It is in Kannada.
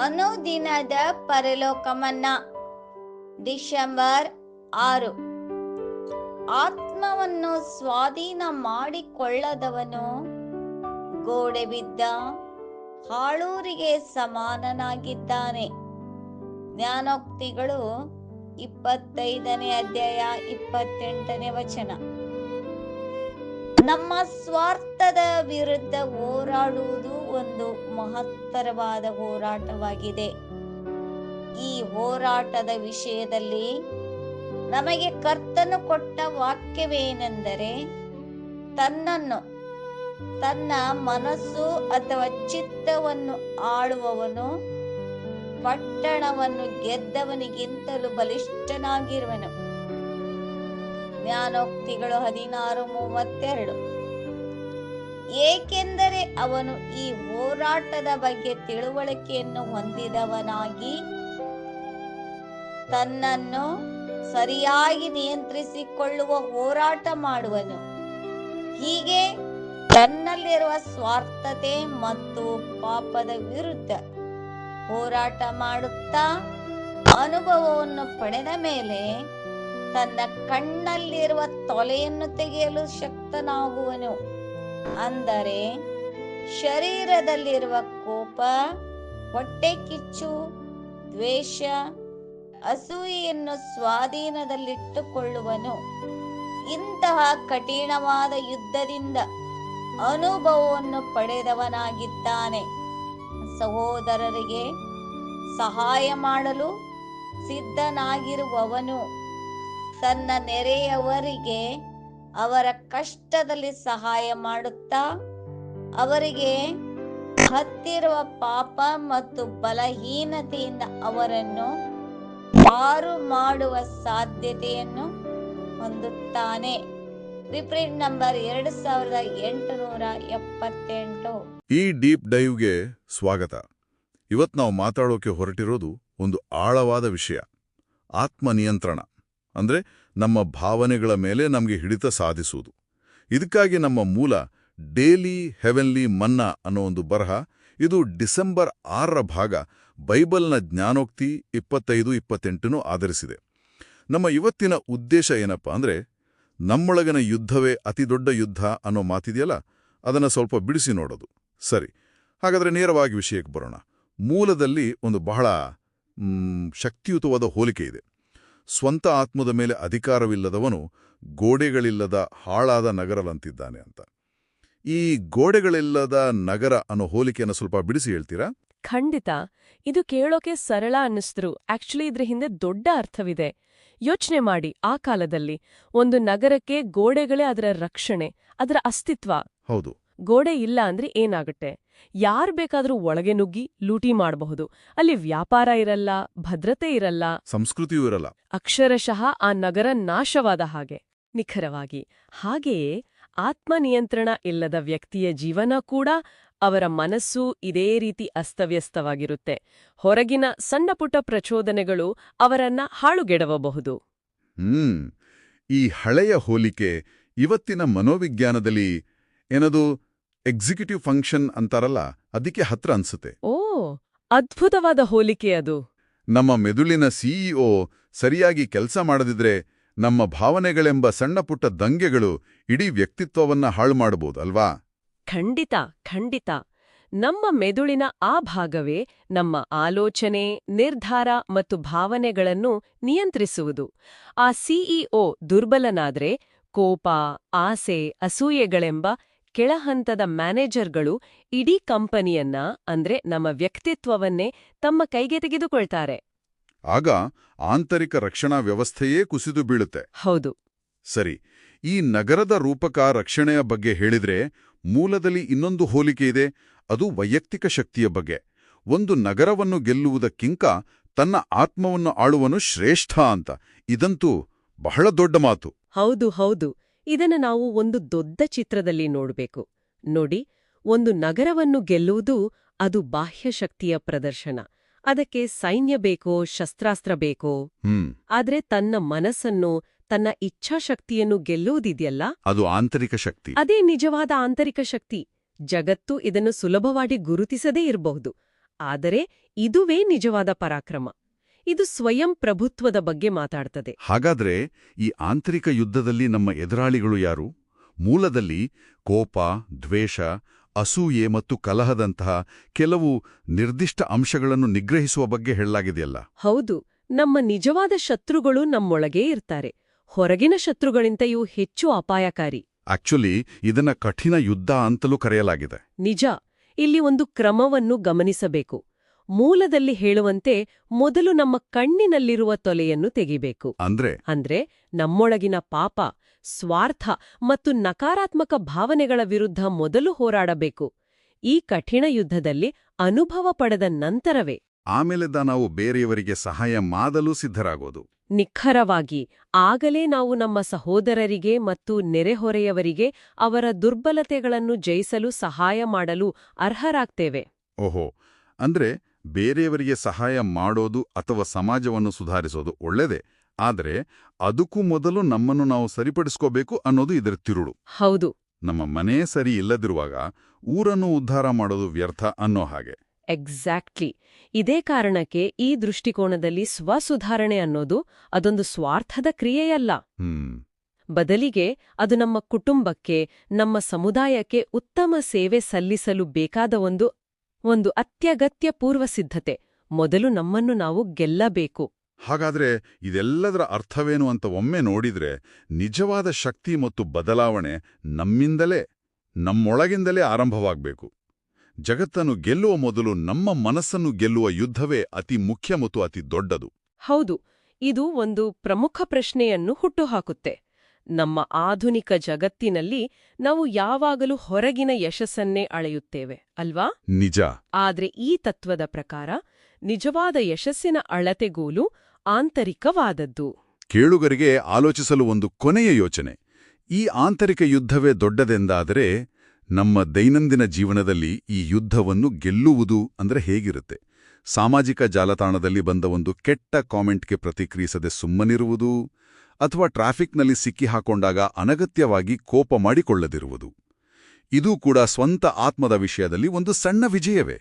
ಅನುದಿನದ ಪರಲೋಕಮನ್ನ ಡಿಸೆಂಬರ್ 6. ಆತ್ಮವನ್ನು ಸ್ವಾಧೀನ ಮಾಡಿಕೊಳ್ಳದವನು ಗೋಡೆ ಬಿದ್ದ ಹಾಳೂರಿಗೆ ಸಮಾನನಾಗಿದ್ದಾನೆ. ಜ್ಞಾನೋಕ್ತಿಗಳು 25ನೇ ಅಧ್ಯಾಯ 28ನೇ ವಚನ. ನಮ್ಮ ಸ್ವಾರ್ಥದ ವಿರುದ್ಧ ಹೋರಾಡುವುದು ಒಂದು ಮಹತ್ತರವಾದ ಹೋರಾಟವಾಗಿದೆ. ಈ ಹೋರಾಟದ ವಿಷಯದಲ್ಲಿ ನಮಗೆ ಕರ್ತನು ಕೊಟ್ಟ ವಾಕ್ಯವೇನೆಂದರೆ, ತನ್ನನ್ನು, ತನ್ನ ಮನಸ್ಸು ಅಥವಾ ಚಿತ್ತವನ್ನು ಆಳುವವನು ಪಟ್ಟಣವನ್ನು ಗೆದ್ದವನಿಗಿಂತಲೂ ಬಲಿಷ್ಠನಾಗಿರುವನು. ಜ್ಞಾನೋಕ್ತಿಗಳು 16:32. ಏಕೆಂದರೆ ಅವನು ಈ ಹೋರಾಟದ ಬಗ್ಗೆ ತಿಳುವಳಿಕೆಯನ್ನು ಹೊಂದಿದವನಾಗಿ ತನ್ನನ್ನು ಸರಿಯಾಗಿ ನಿಯಂತ್ರಿಸಿಕೊಳ್ಳುವ ಹೋರಾಟ ಮಾಡುವನು. ಹೀಗೆ ತನ್ನಲ್ಲಿರುವ ಸ್ವಾರ್ಥತೆ ಮತ್ತು ಪಾಪದ ವಿರುದ್ಧ ಹೋರಾಟ ಮಾಡುತ್ತಾ ಅನುಭವವನ್ನು ಪಡೆದ ಮೇಲೆ ತನ್ನ ಕಣ್ಣಲ್ಲಿರುವ ತೊಲೆಯನ್ನು ತೆಗೆಯಲು ಶಕ್ತನಾಗುವನು. ಅಂದರೆ ಶರೀರದಲ್ಲಿರುವ ಕೋಪ, ಹೊಟ್ಟೆ ಕಿಚ್ಚು, ದ್ವೇಷ, ಅಸೂಯೆಯನ್ನು ಸ್ವಾಧೀನದಲ್ಲಿಟ್ಟುಕೊಳ್ಳುವನು. ಇಂತಹ ಕಠಿಣವಾದ ಯುದ್ಧದಿಂದ ಅನುಭವವನ್ನು ಪಡೆದವನಾಗಿದ್ದಾನೆ. ಸಹೋದರರಿಗೆ ಸಹಾಯ ಮಾಡಲು ಸಿದ್ಧನಾಗಿರುವವನು ತನ್ನ ನೆರೆಯವರಿಗೆ ಅವರ ಕಷ್ಟದಲ್ಲಿ ಸಹಾಯ ಮಾಡುತ್ತಾ ಅವರಿಗೆ ಹತ್ತಿರುವ ಪಾಪ ಮತ್ತು ಬಲಹೀನತೆಯಿಂದ ಅವರನ್ನು ಪಾರು ಮಾಡುವ ಸಾಧ್ಯತೆಯನ್ನು ಹೊಂದುತ್ತಾನೆ. Reprint number 2878. ಈ ಡೀಪ್ ಡೈವ್ಗೆ ಸ್ವಾಗತ. ಇವತ್ತು ನಾವು ಮಾತಾಡೋಕೆ ಹೊರಟಿರೋದು ಒಂದು ಆಳವಾದ ವಿಷಯ, ಆತ್ಮನಿಯಂತ್ರಣ. ಅಂದ್ರೆ ನಮ್ಮ ಭಾವನೆಗಳ ಮೇಲೆ ನಮಗೆ ಹಿಡಿತ ಸಾಧಿಸುವುದು. ಇದಕ್ಕಾಗಿ ನಮ್ಮ ಮೂಲ ಡೇಲಿ ಹೆವೆನ್ಲಿ ಮನ್ನಾ ಅನ್ನೋ ಒಂದು ಬರಹ, ಇದು ಡಿಸೆಂಬರ್ 6ರ ಭಾಗ, ಬೈಬಲ್ನ ಜ್ಞಾನೋಕ್ತಿ 25-28 ಆಧರಿಸಿದೆ. ನಮ್ಮ ಇವತ್ತಿನ ಉದ್ದೇಶ ಏನಪ್ಪ ಅಂದ್ರೆ, ನಮ್ಮೊಳಗಿನ ಯುದ್ಧವೇ ಅತಿ ದೊಡ್ಡ ಯುದ್ಧ ಅನ್ನೋ ಮಾತಿದೆಯಲ್ಲ, ಅದನ್ನು ಸ್ವಲ್ಪ ಬಿಡಿಸಿ ನೋಡೋದು. ಸರಿ, ಹಾಗಾದ್ರೆ ನೇರವಾಗಿ ವಿಷಯಕ್ಕೆ ಬರೋಣ. ಮೂಲದಲ್ಲಿ ಒಂದು ಬಹಳ ಶಕ್ತಿಯುತವಾದ ಹೋಲಿಕೆ ಇದೆ. ಸ್ವಂತ ಆತ್ಮದ ಮೇಲೆ ಅಧಿಕಾರವಿಲ್ಲದವನು ಗೋಡೆಗಳಿಲ್ಲದ ಹಾಳಾದ ನಗರದಂತಿದ್ದಾನೆ ಅಂತ. ಈ ಗೋಡೆಗಳಿಲ್ಲದ ನಗರ ಅನ್ನೋ ಹೋಲಿಕೆಯನ್ನು ಸ್ವಲ್ಪ ಬಿಡಿಸಿ ಹೇಳ್ತೀರಾ? ಖಂಡಿತ. ಇದು ಕೇಳೋಕೆ ಸರಳ ಅನ್ನಿಸ್ತ್ರು ಆಕ್ಚುಲಿ ಇದ್ರ ಹಿಂದೆ ದೊಡ್ಡ ಅರ್ಥವಿದೆ. ಯೋಚನೆ ಮಾಡಿ, ಆ ಕಾಲದಲ್ಲಿ ಒಂದು ನಗರಕ್ಕೆ ಗೋಡೆಗಳೇ ಅದರ ರಕ್ಷಣೆ, ಅದರ ಅಸ್ತಿತ್ವ. ಹೌದು. ಗೋಡೆ ಇಲ್ಲ ಅಂದ್ರೆ ಏನಾಗುತ್ತೆ? ಯಾರ್ ಬೇಕಾದ್ರೂ ಒಳಗೆ ನುಗ್ಗಿ ಲೂಟಿ ಮಾಡಬಹುದು. ಅಲ್ಲಿ ವ್ಯಾಪಾರ ಇರಲ್ಲ, ಭದ್ರತೆ ಇರಲ್ಲ, ಸಂಸ್ಕೃತಿಯೂ ಇರಲ್ಲ. ಅಕ್ಷರಶಃ ಆ ನಗರ ನಾಶವಾದ ಹಾಗೆ. ನಿಖರವಾಗಿ ಹಾಗೆಯೇ ಆತ್ಮನಿಯಂತ್ರಣ ಇಲ್ಲದ ವ್ಯಕ್ತಿಯ ಜೀವನ ಕೂಡ, ಅವರ ಮನಸ್ಸು ಇದೇ ರೀತಿ ಅಸ್ತವ್ಯಸ್ತವಾಗಿರುತ್ತೆ. ಹೊರಗಿನ ಸಣ್ಣಪುಟ್ಟ ಪ್ರಚೋದನೆಗಳು ಅವರನ್ನ ಹಾಳುಗೆಡವಬಹುದು. ಈ ಹಳೆಯ ಹೋಲಿಕೆ ಇವತ್ತಿನ ಮನೋವಿಜ್ಞಾನದಲ್ಲಿ ಏನದು ಎಕ್ಸಿಕ್ಯೂಟಿವ್ ಫಂಕ್ಷನ್ ಅಂತಾರಲ್ಲ, ಅದಕ್ಕೆ ಹತ್ರ ಅನ್ಸುತ್ತೆ. ಓ, ಅದ್ಭುತವಾದ ಹೋಲಿಕೆ ಅದು. ನಮ್ಮ ಮೆದುಳಿನ ಸಿಇಒ ಸರಿಯಾಗಿ ಕೆಲಸ ಮಾಡದಿದ್ರೆ ನಮ್ಮ ಭಾವನೆಗಳೆಂಬ ಸಣ್ಣಪುಟ್ಟ ದಂಗೆಗಳು ಇಡೀ ವ್ಯಕ್ತಿತ್ವವನ್ನ ಹಾಳು ಮಾಡಬಹುದು ಅಲ್ವಾ? ಖಂಡಿತ, ಖಂಡಿತ. ನಮ್ಮ ಮೆದುಳಿನ ಆ ಭಾಗವೇ ನಮ್ಮ ಆಲೋಚನೆ, ನಿರ್ಧಾರ ಮತ್ತು ಭಾವನೆಗಳನ್ನು ನಿಯಂತ್ರಿಸುವುದು. ಆ ಸಿಇಒ ದುರ್ಬಲನಾದ್ರೆ ಕೋಪ, ಆಸೆ, ಅಸೂಯೆಗಳೆಂಬ ಕೆಳಹಂತದ ಮ್ಯಾನೇಜರ್ಗಳು ಇಡೀ ಕಂಪನಿಯನ್ನ, ಅಂದ್ರೆ ನಮ್ಮ ವ್ಯಕ್ತಿತ್ವವನ್ನೇ ತಮ್ಮ ಕೈಗೆ ತೆಗೆದುಕೊಳ್ತಾರೆ. ಆಗ ಆಂತರಿಕ ರಕ್ಷಣಾ ವ್ಯವಸ್ಥೆಯೇ ಕುಸಿದು ಬೀಳುತ್ತೆ. ಹೌದು. ಸರಿ, ಈ ನಗರದ ರೂಪಕ ರಕ್ಷಣೆಯ ಬಗ್ಗೆ ಹೇಳಿದ್ರೆ ಮೂಲದಲ್ಲಿ ಇನ್ನೊಂದು ಹೋಲಿಕೆ ಇದೆ. ಅದು ವೈಯಕ್ತಿಕ ಶಕ್ತಿಯ ಬಗ್ಗೆ. ಒಂದು ನಗರವನ್ನು ಗೆಲ್ಲುವುದಕ್ಕಿಂತ ತನ್ನ ಆತ್ಮವನ್ನು ಆಳುವನು ಶ್ರೇಷ್ಠ ಅಂತ. ಇದಂತೂ ಬಹಳ ದೊಡ್ಡ ಮಾತು. ಹೌದು ಹೌದು, ಇದನ್ನು ನಾವು ಒಂದು ದೊಡ್ಡ ಚಿತ್ರದಲ್ಲಿ ನೋಡ್ಬೇಕು. ನೋಡಿ, ಒಂದು ನಗರವನ್ನು ಗೆಲ್ಲುವುದು ಅದು ಬಾಹ್ಯ ಶಕ್ತಿಯ ಪ್ರದರ್ಶನ. ಅದಕ್ಕೆ ಸೈನ್ಯ ಬೇಕೋ, ಶಸ್ತ್ರಾಸ್ತ್ರ ಬೇಕೋ. ಆದ್ರೆ ತನ್ನ ಮನಸ್ಸನ್ನು, ತನ್ನ ಇಚ್ಛಾಶಕ್ತಿಯನ್ನು ಗೆಲ್ಲುವುದಿದೆಯಲ್ಲ, ಅದು ಆಂತರಿಕ ಶಕ್ತಿ. ಅದೇ ನಿಜವಾದ ಆಂತರಿಕ ಶಕ್ತಿ. ಜಗತ್ತು ಇದನ್ನು ಸುಲಭವಾಗಿ ಗುರುತಿಸದೇ ಇರಬಹುದು, ಆದರೆ ಇದುವೇ ನಿಜವಾದ ಪರಾಕ್ರಮ. ಇದು ಸ್ವಯಂ ಪ್ರಭುತ್ವದ ಬಗ್ಗೆ ಮಾತಾಡ್ತದೆ. ಹಾಗಾದ್ರೆ ಈ ಆಂತರಿಕ ಯುದ್ಧದಲ್ಲಿ ನಮ್ಮ ಎದುರಾಳಿಗಳು ಯಾರು? ಮೂಲದಲ್ಲಿ ಕೋಪ, ದ್ವೇಷ, ಅಸೂಯೆ ಮತ್ತು ಕಲಹದಂತಹ ಕೆಲವು ನಿರ್ದಿಷ್ಟ ಅಂಶಗಳನ್ನು ನಿಗ್ರಹಿಸುವ ಬಗ್ಗೆ ಹೇಳಲಾಗಿದೆಯಲ್ಲ. ಹೌದು, ನಮ್ಮ ನಿಜವಾದ ಶತ್ರುಗಳು ನಮ್ಮೊಳಗೇ ಇರ್ತಾರೆ. ಹೊರಗಿನ ಶತ್ರುಗಳಿಂತ ಇವು ಹೆಚ್ಚು ಅಪಾಯಕಾರಿ. ಆಕ್ಚುಲಿ ಇದನ್ನ ಕಠಿಣ ಯುದ್ಧ ಅಂತಲೂ ಕರೆಯಲಾಗಿದೆ. ನಿಜ. ಇಲ್ಲಿ ಒಂದು ಕ್ರಮವನ್ನು ಗಮನಿಸಬೇಕು. ಮೂಲದಲ್ಲಿ ಹೇಳುವಂತೆ ಮೊದಲು ನಮ್ಮ ಕಣ್ಣಿನಲ್ಲಿರುವ ತೊಲೆಯನ್ನು ತೆಗಿಬೇಕು. ಅಂದ್ರೆ ನಮ್ಮೊಳಗಿನ ಪಾಪ, ಸ್ವಾರ್ಥ ಮತ್ತು ನಕಾರಾತ್ಮಕ ಭಾವನೆಗಳ ವಿರುದ್ಧ ಮೊದಲು ಹೋರಾಡಬೇಕು. ಈ ಕಠಿಣ ಯುದ್ಧದಲ್ಲಿ ಅನುಭವ ಪಡೆದ ನಂತರವೇ ಆಮೇಲೆ ನಾವು ಬೇರೆಯವರಿಗೆ ಸಹಾಯ ಮಾಡಲು ಸಿದ್ಧರಾಗೋದು. ನಿಖರವಾಗಿ ಆಗಲೇ ನಾವು ನಮ್ಮ ಸಹೋದರರಿಗೆ ಮತ್ತು ನೆರೆಹೊರೆಯವರಿಗೆ ಅವರ ದುರ್ಬಲತೆಗಳನ್ನು ಜಯಿಸಲು ಸಹಾಯ ಮಾಡಲು ಅರ್ಹರಾಗ್ತೇವೆ. ಓಹೋ, ಅಂದ್ರೆ ಬೇರೆಯವರಿಗೆ ಸಹಾಯ ಮಾಡೋದು ಅಥವಾ ಸಮಾಜವನ್ನು ಸುಧಾರಿಸೋದು ಒಳ್ಳೆದೇ, ಆದರೆ ಅದಕ್ಕೂ ಮೊದಲು ನಮ್ಮನ್ನು ನಾವು ಸರಿಪಡಿಸ್ಕೋಬೇಕು ಅನ್ನೋದು ಇದರ ತಿರುಳು. ಹೌದು. ನಮ್ಮ ಮನೇ ಸರಿ ಇಲ್ಲದಿರುವಾಗ ಊರನ್ನು ಉದ್ಧಾರ ಮಾಡೋದು ವ್ಯರ್ಥ ಅನ್ನೋ ಹಾಗೆ. ಎಕ್ಸಾಕ್ಟ್ಲಿ. ಇದೇ ಕಾರಣಕ್ಕೆ ಈ ದೃಷ್ಟಿಕೋನದಲ್ಲಿ ಸ್ವಸುಧಾರಣೆ ಅನ್ನೋದು ಅದೊಂದು ಸ್ವಾರ್ಥದ ಕ್ರಿಯೆಯಲ್ಲ. ಬದಲಿಗೆ ಅದು ನಮ್ಮ ಕುಟುಂಬಕ್ಕೆ, ನಮ್ಮ ಸಮುದಾಯಕ್ಕೆ ಉತ್ತಮ ಸೇವೆ ಸಲ್ಲಿಸಲು ಬೇಕಾದ ಒಂದು ಅತ್ಯಗತ್ಯ ಪೂರ್ವಸಿದ್ಧತೆ. ಮೊದಲು ನಮ್ಮನ್ನು ನಾವು ಗೆಲ್ಲಬೇಕು. ಹಾಗಾದ್ರೆ ಇದೆಲ್ಲದರ ಅರ್ಥವೇನು ಅಂತ ಒಮ್ಮೆ ನೋಡಿದ್ರೆ, ನಿಜವಾದ ಶಕ್ತಿ ಮತ್ತು ಬದಲಾವಣೆ ನಮ್ಮೊಳಗಿಂದಲೇ ಆರಂಭವಾಗಬೇಕು. ಜಗತ್ತನ್ನು ಗೆಲ್ಲುವ ಮೊದಲು ನಮ್ಮ ಮನಸ್ಸನ್ನು ಗೆಲ್ಲುವ ಯುದ್ಧವೇ ಅತಿ ಮುಖ್ಯ ಮತ್ತು ಅತಿ ದೊಡ್ಡದು. ಹೌದು, ಇದು ಒಂದು ಪ್ರಮುಖ ಪ್ರಶ್ನೆಯನ್ನು ಹುಟ್ಟುಹಾಕುತ್ತೆ. ನಮ್ಮ ಆಧುನಿಕ ಜಗತ್ತಿನಲ್ಲಿ ನಾವು ಯಾವಾಗಲೂ ಹೊರಗಿನ ಯಶಸ್ಸನ್ನೇ ಅಳೆಯುತ್ತೇವೆ, ಅಲ್ವಾ? ನಿಜ. ಆದ್ರೆ ಈ ತತ್ವದ ಪ್ರಕಾರ ನಿಜವಾದ ಯಶಸ್ಸಿನ ಅಳತೆಗೋಲು ಆಂತರಿಕವಾದದ್ದು. ಕೇಳುಗರಿಗೆ ಆಲೋಚಿಸಲು ಒಂದು ಕೊನೆಯ ಯೋಚನೆ. ಈ ಆಂತರಿಕ ಯುದ್ಧವೇ ದೊಡ್ಡದೆಂದಾದರೆ ನಮ್ಮ ದೈನಂದಿನ ಜೀವನದಲ್ಲಿ ಈ ಯುದ್ಧವನ್ನು ಗೆಲ್ಲುವುದು ಅಂದ್ರೆ ಹೇಗಿರುತ್ತೆ? ಸಾಮಾಜಿಕ ಜಾಲತಾಣದಲ್ಲಿ ಬಂದ ಒಂದು ಕೆಟ್ಟ ಕಾಮೆಂಟ್ಗೆ ಪ್ರತಿಕ್ರಿಯಿಸದೆ ಸುಮ್ಮನಿರುವುದು, ಅಥವಾ ಟ್ರಾಫಿಕ್ನಲ್ಲಿ ಸಿಕ್ಕಿಹಾಕೊಂಡಾಗ ಅನಗತ್ಯವಾಗಿ ಕೋಪ ಮಾಡಿಕೊಳ್ಳದಿರುವುದು. ಇದೂ ಕೂಡ ಸ್ವಂತ ಆತ್ಮದ ವಿಷಯದಲ್ಲಿ ಒಂದು ಸಣ್ಣ ವಿಜಯವೇ.